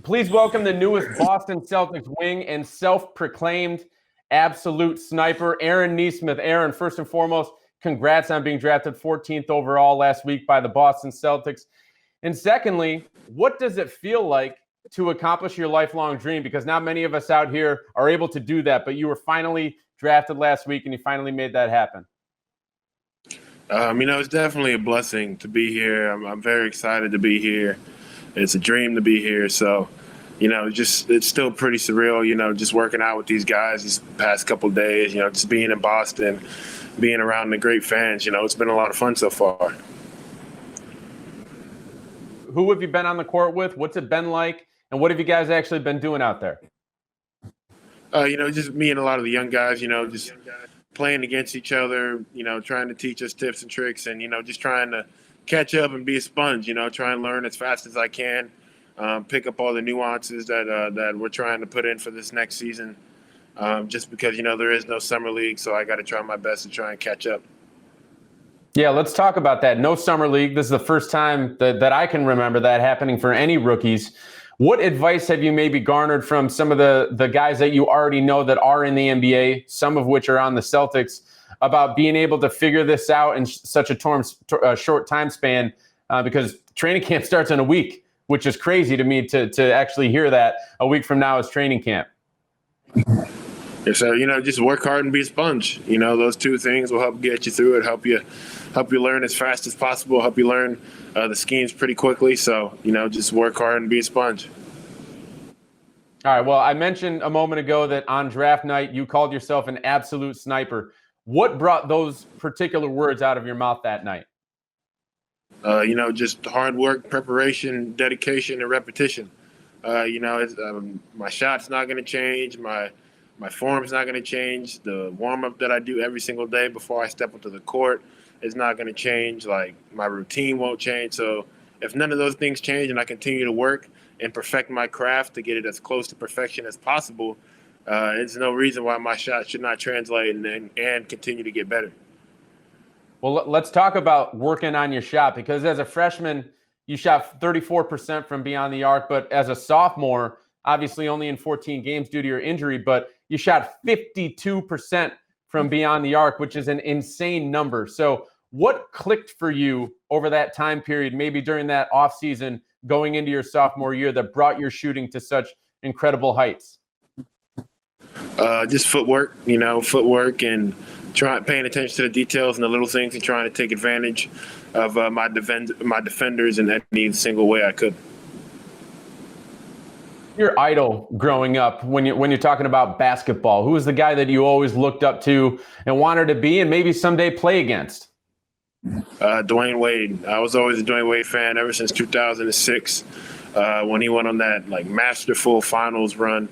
Please welcome the newest Boston Celtics wing and self-proclaimed absolute sniper, Aaron Nesmith. Aaron, first and foremost, congrats on being drafted 14th overall last week by the Boston Celtics. And secondly, what does it feel like to accomplish your lifelong dream? Because not many of us out here are able to do that, but you were finally drafted last week and you finally made that happen. It's definitely a blessing to be here. I'm very excited to be here. It's a dream to be here. So, it's still pretty surreal, just working out with these guys these past couple of days, just being in Boston, being around the great fans. It's been a lot of fun so far. Who have you been on the court with? What's it been like? And what have you guys actually been doing out there? Just me and a lot of the young guys, just playing against each other, trying to teach us tips and tricks and, just trying to catch up and be a sponge, try and learn as fast as I can, pick up all the nuances that we're trying to put in for this next season, just because, there is no summer league. So I got to try my best to try and catch up. Yeah, let's talk about that. No summer league. This is the first time that I can remember that happening for any rookies. What advice have you maybe garnered from some of the guys that you already know that are in the NBA, some of which are on the Celtics, about being able to figure this out in such a short time span? Because training camp starts in a week, which is crazy to me to actually hear that a week from now is training camp. Yeah, so, just work hard and be a sponge. Those two things will help get you through it, help you learn as fast as possible, help you learn the schemes pretty quickly. So, just work hard and be a sponge. All right. Well, I mentioned a moment ago that on draft night, you called yourself an absolute sniper. What brought those particular words out of your mouth that night? Just hard work, preparation, dedication, and repetition. My shot's not going to change. My form's not going to change. The warm-up that I do every single day before I step onto the court is not going to change. Like, my routine won't change. So if none of those things change and I continue to work and perfect my craft to get it as close to perfection as possible, there's no reason why my shot should not translate and continue to get better. Well, let's talk about working on your shot, because as a freshman, you shot 34% from beyond the arc, but as a sophomore, obviously only in 14 games due to your injury, but you shot 52% from beyond the arc, which is an insane number. So what clicked for you over that time period, maybe during that offseason going into your sophomore year, that brought your shooting to such incredible heights? Just footwork and paying attention to the details and the little things and trying to take advantage of my defenders in any single way I could. Your idol growing up, when you're talking about basketball, who was the guy that you always looked up to and wanted to be and maybe someday play against? Dwayne Wade. I was always a Dwayne Wade fan ever since 2006 when he went on that masterful finals run.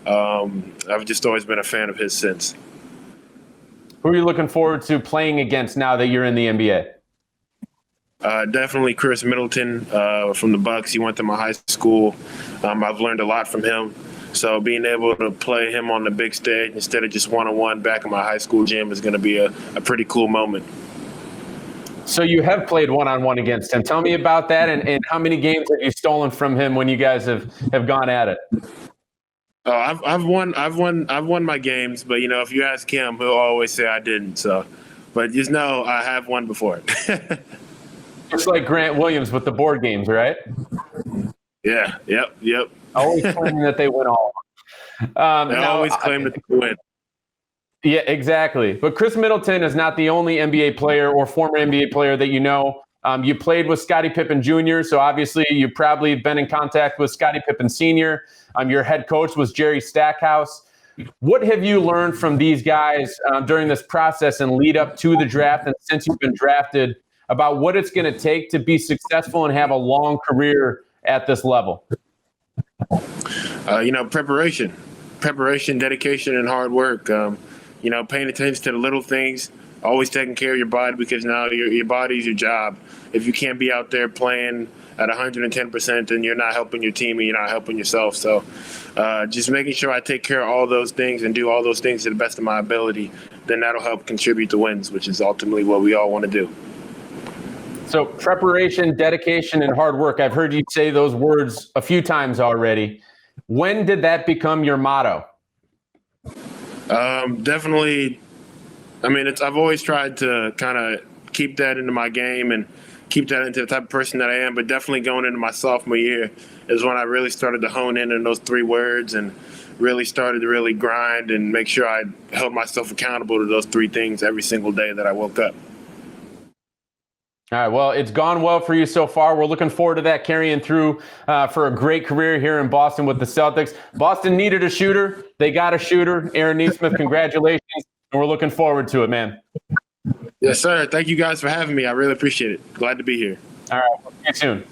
I've just always been a fan of his since. Who are you looking forward to playing against now that you're in the NBA? Definitely Chris Middleton from the Bucks. He went to my high school. I've learned a lot from him. So being able to play him on the big stage instead of just one-on-one back in my high school gym is going to be a pretty cool moment. So you have played one-on-one against him. Tell me about that, and how many games have you stolen from him when you guys have gone at it? I've won my games, but if you ask him, he'll always say I didn't. So, but just know I have won before. Just like Grant Williams with the board games, right? Yeah. Yep. Always claiming that they win all. They always claim that they win. Yeah, exactly. But Chris Middleton is not the only NBA player or former NBA player that you know. You played with Scottie Pippen Jr., so obviously you probably been in contact with Scottie Pippen Sr. Your head coach was Jerry Stackhouse. What have you learned from these guys during this process and lead up to the draft and since you've been drafted about what it's going to take to be successful and have a long career at this level? Preparation, dedication, and hard work. Paying attention to the little things, always taking care of your body, because now your body is your job. If you can't be out there playing at 110%, then you're not helping your team and you're not helping yourself. So just making sure I take care of all those things and do all those things to the best of my ability, then that'll help contribute to wins, which is ultimately what we all want to do. So preparation, dedication, and hard work. I've heard you say those words a few times already. When did that become your motto? Definitely. I mean, I've always tried to kind of keep that into my game and keep that into the type of person that I am. But definitely going into my sophomore year is when I really started to hone in on those 3 words and really started to really grind and make sure I held myself accountable to those 3 things every single day that I woke up. All right, well, it's gone well for you so far. We're looking forward to that carrying through for a great career here in Boston with the Celtics. Boston needed a shooter. They got a shooter. Aaron Nesmith, congratulations. And we're looking forward to it, man. Yes, sir. Thank you guys for having me. I really appreciate it. Glad to be here. All right, we'll see you soon.